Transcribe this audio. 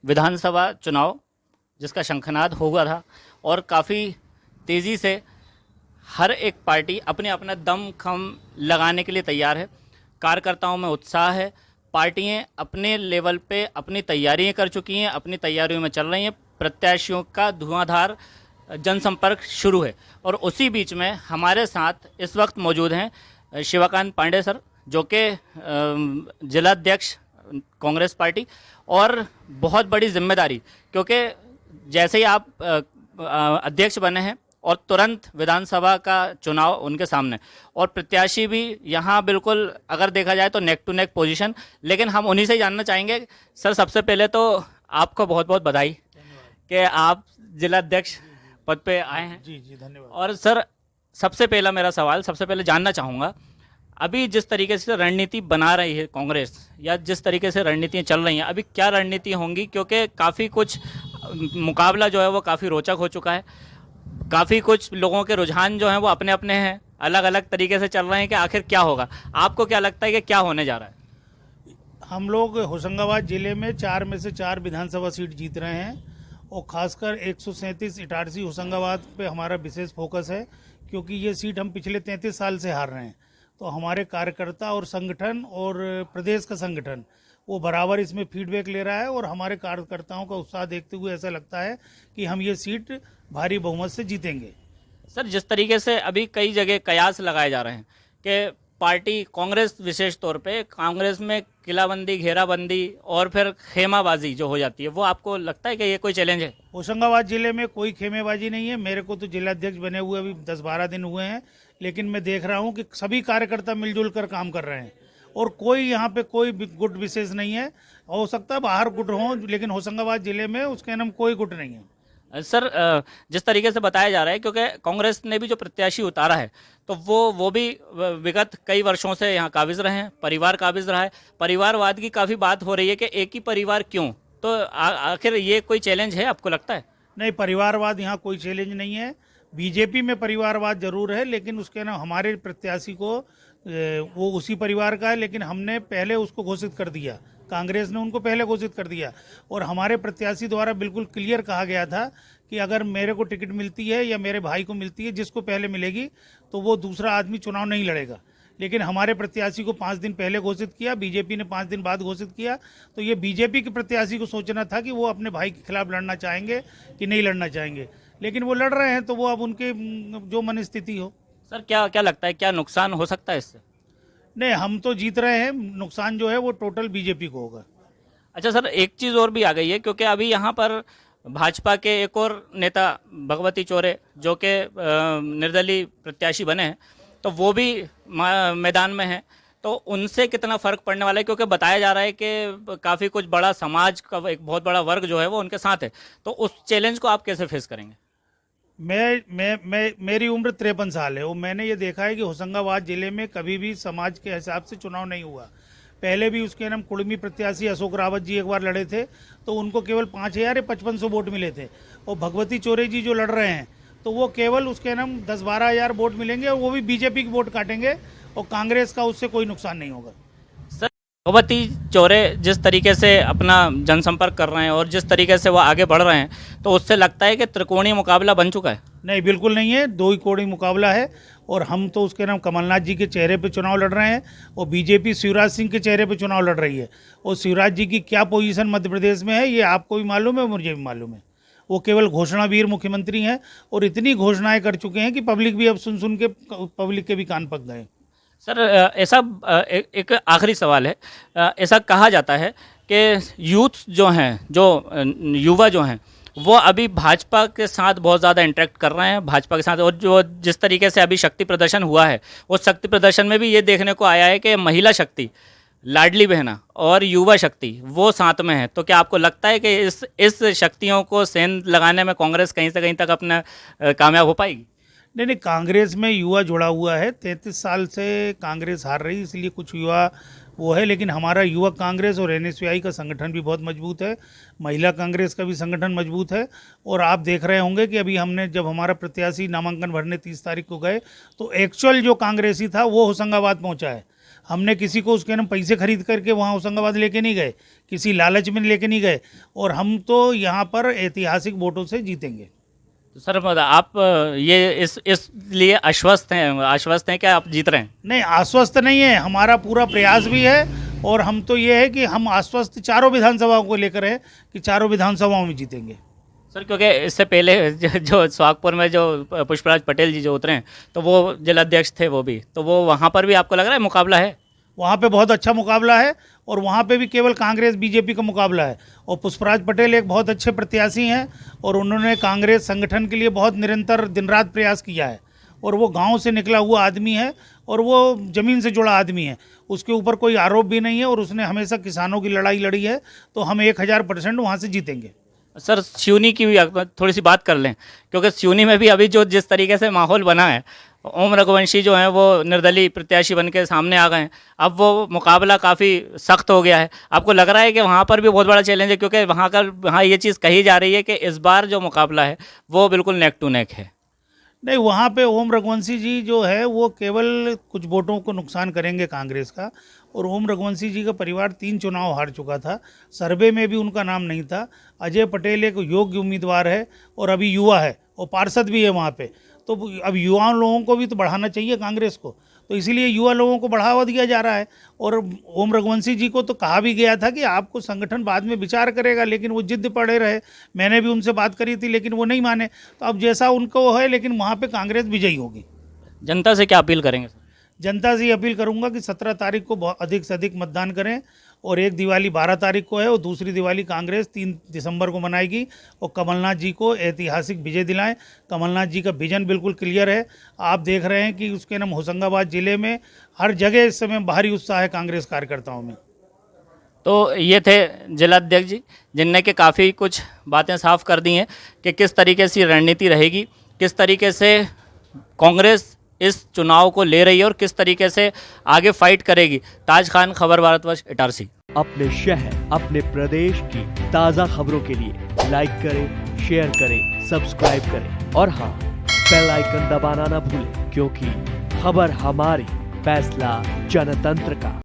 विधानसभा चुनाव जिसका शंखनाद हुआ था और काफ़ी तेज़ी से हर एक पार्टी अपने अपना दम खम लगाने के लिए तैयार है। कार्यकर्ताओं में उत्साह है। पार्टियां अपने लेवल पे अपनी तैयारियां कर चुकी हैं, अपनी तैयारियों में चल रही हैं। प्रत्याशियों का धुआंधार जनसंपर्क शुरू है और उसी बीच में हमारे साथ इस वक्त मौजूद हैं शिवाकांत पांडे सर, जो कि जिलाध्यक्ष कांग्रेस पार्टी, और बहुत बड़ी जिम्मेदारी, क्योंकि जैसे ही आप अध्यक्ष बने हैं और तुरंत विधानसभा का चुनाव उनके सामने, और प्रत्याशी भी यहाँ बिल्कुल अगर देखा जाए तो नेक टू नेक पोजीशन। लेकिन हम उन्हीं से जानना चाहेंगे। सर, सबसे पहले तो आपको बहुत बहुत बधाई कि आप जिलाध्यक्ष पद पे आए हैं। जी जी, धन्यवाद। और सर, सबसे पहला मेरा सवाल, सबसे पहले जानना चाहूँगा, अभी जिस तरीके से रणनीति बना रही है कांग्रेस, या जिस तरीके से रणनीतियाँ चल रही हैं, अभी क्या रणनीति होंगी? क्योंकि काफ़ी कुछ मुकाबला जो है वो काफ़ी रोचक हो चुका है। काफ़ी कुछ लोगों के रुझान जो हैं वो अपने अपने हैं, अलग अलग तरीके से चल रहे हैं कि आखिर क्या होगा। आपको क्या लगता है कि क्या होने जा रहा है? हम लोग होशंगाबाद जिले में 4 में से 4 विधानसभा सीट जीत रहे हैं और खासकर 137 इटारसी होशंगाबाद पे हमारा विशेष फोकस है, क्योंकि ये सीट हम पिछले 33 साल से हार रहे हैं। तो हमारे कार्यकर्ता और संगठन और प्रदेश का संगठन वो बराबर इसमें फीडबैक ले रहा है और हमारे कार्यकर्ताओं का उत्साह देखते हुए ऐसा लगता है कि हम ये सीट भारी बहुमत से जीतेंगे। सर, जिस तरीके से अभी कई जगह कयास लगाए जा रहे हैं कि पार्टी कांग्रेस, विशेष तौर पे कांग्रेस में किलाबंदी, घेराबंदी और फिर खेमाबाजी जो हो जाती है, वो आपको लगता है कि ये कोई चैलेंज है? होशंगाबाद जिले में कोई खेमेबाजी नहीं है। मेरे को तो जिलाध्यक्ष बने हुए अभी 10-12 दिन हुए हैं, लेकिन मैं देख रहा हूँ कि सभी कार्यकर्ता मिलजुल कर काम कर रहे हैं और कोई यहाँ पे कोई गुट विशेष नहीं है। हो सकता है बाहर गुट हों, लेकिन होशंगाबाद जिले में उसके नाम कोई गुट नहीं है। सर, जिस तरीके से बताया जा रहा है, क्योंकि कांग्रेस ने भी जो प्रत्याशी उतारा है तो वो भी विगत कई वर्षों से यहाँ काबिज रहे हैं, परिवार काबिज रहा है। परिवारवाद की काफ़ी बात हो रही है कि एक ही परिवार क्यों, तो आखिर ये कोई चैलेंज है, आपको लगता है? नहीं, परिवारवाद यहाँ कोई चैलेंज नहीं है। बीजेपी में परिवारवाद जरूर है, लेकिन उसके नाम हमारे प्रत्याशी को वो उसी परिवार का है, लेकिन हमने पहले उसको घोषित कर दिया, कांग्रेस ने उनको पहले घोषित कर दिया। और हमारे प्रत्याशी द्वारा बिल्कुल क्लियर कहा गया था कि अगर मेरे को टिकट मिलती है या मेरे भाई को मिलती है, जिसको पहले मिलेगी, तो वो दूसरा आदमी चुनाव नहीं लड़ेगा। लेकिन हमारे प्रत्याशी को 5 दिन पहले घोषित किया, बीजेपी ने 5 दिन बाद घोषित किया। तो ये बीजेपी के प्रत्याशी को सोचना था कि वो अपने भाई के खिलाफ लड़ना चाहेंगे कि नहीं लड़ना चाहेंगे, लेकिन वो लड़ रहे हैं, तो वो अब उनके जो मन स्थिति हो। सर, क्या क्या लगता है, क्या नुकसान हो सकता है इससे? नहीं, हम तो जीत रहे हैं, नुकसान जो है वो टोटल बीजेपी को होगा। अच्छा सर, एक चीज़ और भी आ गई है, क्योंकि अभी यहाँ पर भाजपा के एक और नेता भगवती चौरे, जो कि निर्दलीय प्रत्याशी बने हैं, तो वो भी मैदान में हैं। तो उनसे कितना फ़र्क पड़ने वाला है? क्योंकि बताया जा रहा है कि काफ़ी कुछ बड़ा समाज का एक बहुत बड़ा वर्ग जो है वो उनके साथ है। तो उस चैलेंज को आप कैसे फेस करेंगे? मेरी उम्र 53 साल है और मैंने ये देखा है कि होशंगाबाद जिले में कभी भी समाज के हिसाब से चुनाव नहीं हुआ। पहले भी उसके नाम कुड़मी प्रत्याशी अशोक रावत जी एक बार लड़े थे, तो उनको केवल 5000 या 5500 वोट मिले थे। और भगवती चौरे जी जो लड़ रहे हैं, तो वो केवल उसके नाम 10-12 हज़ार वोट मिलेंगे और वो भी बीजेपी की वोट काटेंगे और कांग्रेस का उससे कोई नुकसान नहीं होगा। सर, भगवती चौरे जिस तरीके से अपना जनसंपर्क कर रहे हैं और जिस तरीके से वो आगे बढ़ रहे हैं, तो उससे लगता है कि त्रिकोणीय मुकाबला बन चुका है? नहीं, बिल्कुल नहीं है। 2 ही कोणी मुकाबला है और हम तो उसके नाम कमलनाथ जी के चेहरे पे चुनाव लड़ रहे हैं और बीजेपी शिवराज सिंह के चेहरे पे चुनाव लड़ रही है। और शिवराज जी की क्या पोजीशन मध्य प्रदेश में है, ये आपको भी मालूम है, मुझे भी मालूम है। वो केवल घोषणावीर मुख्यमंत्री हैं और इतनी घोषणाएं कर चुके हैं कि पब्लिक भी अब सुन सुन के पब्लिक के भी कान पक गए। सर, ऐसा एक आखिरी सवाल है। ऐसा कहा जाता है कि यूथ जो हैं, जो युवा जो हैं, वो अभी भाजपा के साथ बहुत ज़्यादा इंटरेक्ट कर रहे हैं, भाजपा के साथ। और जो जिस तरीके से अभी शक्ति प्रदर्शन हुआ है, उस शक्ति प्रदर्शन में भी ये देखने को आया है कि महिला शक्ति, लाडली बहना और युवा शक्ति वो साथ में है। तो क्या आपको लगता है कि इस शक्तियों को सेंध लगाने में कांग्रेस कहीं से कहीं तक अपना कामयाब हो पाएगी? नहीं, कांग्रेस में युवा जुड़ा हुआ है। 33 साल से कांग्रेस हार रही, इसलिए कुछ युवा वो है, लेकिन हमारा युवक कांग्रेस और एनएसयूआई का संगठन भी बहुत मजबूत है। महिला कांग्रेस का भी संगठन मजबूत है। और आप देख रहे होंगे कि अभी हमने जब हमारा प्रत्याशी नामांकन भरने 30 तारीख को गए, तो एक्चुअल जो कांग्रेसी था वो होशंगाबाद पहुंचा है। हमने किसी को उसके नाम पैसे खरीद करके वहाँ होशंगाबाद लेके नहीं गए, किसी लालच में लेके नहीं गए, और हम तो यहाँ पर ऐतिहासिक वोटों से जीतेंगे। तो सर आप ये इस लिए आश्वस्त हैं कि आप जीत रहे हैं? नहीं, आश्वस्त नहीं है, हमारा पूरा प्रयास भी है, और हम तो ये है कि हम आश्वस्त चारों विधानसभाओं को लेकर है कि चारों विधानसभाओं में जीतेंगे। सर क्योंकि इससे पहले जो सुहागपुर में जो पुष्पराज पटेल जी जो उतरे हैं, तो वो जिलाध्यक्ष थे वो भी, तो वो वहाँ पर भी आपको लग रहा है मुकाबला है? वहाँ पे बहुत अच्छा मुकाबला है, और वहाँ पे भी केवल कांग्रेस बीजेपी का मुकाबला है, और पुष्पराज पटेल एक बहुत अच्छे प्रत्याशी हैं, और उन्होंने कांग्रेस संगठन के लिए बहुत निरंतर दिन रात प्रयास किया है, और वो गांव से निकला हुआ आदमी है, और वो ज़मीन से जुड़ा आदमी है, उसके ऊपर कोई आरोप भी नहीं है, और उसने हमेशा किसानों की लड़ाई लड़ी है, तो हम 1000% वहाँ से जीतेंगे। सर सिवनी की भी थोड़ी सी बात कर लें, क्योंकि सिवनी में भी अभी जो जिस तरीके से माहौल बना है, ओम रघुवंशी जो हैं वो निर्दलीय प्रत्याशी बन के सामने आ गए हैं, अब वो मुकाबला काफ़ी सख्त हो गया है। आपको लग रहा है कि वहाँ पर भी बहुत बड़ा चैलेंज है, क्योंकि वहाँ ये चीज़ कही जा रही है कि इस बार जो मुकाबला है वो बिल्कुल नेक टू नेक है? नहीं, वहाँ पे ओम रघुवंशी जी जो है वो केवल कुछ वोटों को नुकसान करेंगे कांग्रेस का, और ओम रघुवंशी जी का परिवार 3 चुनाव हार चुका था, सर्वे में भी उनका नाम नहीं था। अजय पटेल एक योग्य उम्मीदवार है, और अभी युवा है, और पार्षद भी है वहाँ पे, तो अब युवा लोगों को भी तो बढ़ाना चाहिए कांग्रेस को, तो इसीलिए युवा लोगों को बढ़ावा दिया जा रहा है। और ओम रघुवंशी जी को तो कहा भी गया था कि आपको संगठन बाद में विचार करेगा, लेकिन वो जिद पड़े रहे। मैंने भी उनसे बात करी थी, लेकिन वो नहीं माने, तो अब जैसा उनको है, लेकिन वहाँ पे कांग्रेस विजयी होगी। जनता से क्या अपील करेंगे सर? जनता से ये अपील करूंगा कि 17 तारीख को अधिक से अधिक मतदान करें, और एक दिवाली 12 तारीख को है, और दूसरी दिवाली कांग्रेस 3 दिसंबर को मनाएगी, और कमलनाथ जी को ऐतिहासिक विजय दिलाएं। कमलनाथ जी का विजन बिल्कुल क्लियर है, आप देख रहे हैं कि उसके नाम होशंगाबाद ज़िले में हर जगह इस समय भारी उत्साह है कांग्रेस कार्यकर्ताओं में। तो ये थे जिलाध्यक्ष जी, जिनने के काफ़ी कुछ बातें साफ कर दी हैं कि किस तरीके से रणनीति रहेगी, किस तरीके से कांग्रेस इस चुनाव को ले रही है और किस तरीके से आगे फाइट करेगी। ताज खान, खबर भारतवर्ष, इटारसी। अपने शहर, अपने प्रदेश की ताज़ा खबरों के लिए लाइक करें, शेयर करें, सब्सक्राइब करें, और हाँ, बेल आइकन दबाना ना भूलें, क्योंकि खबर हमारी, फैसला जनतंत्र का।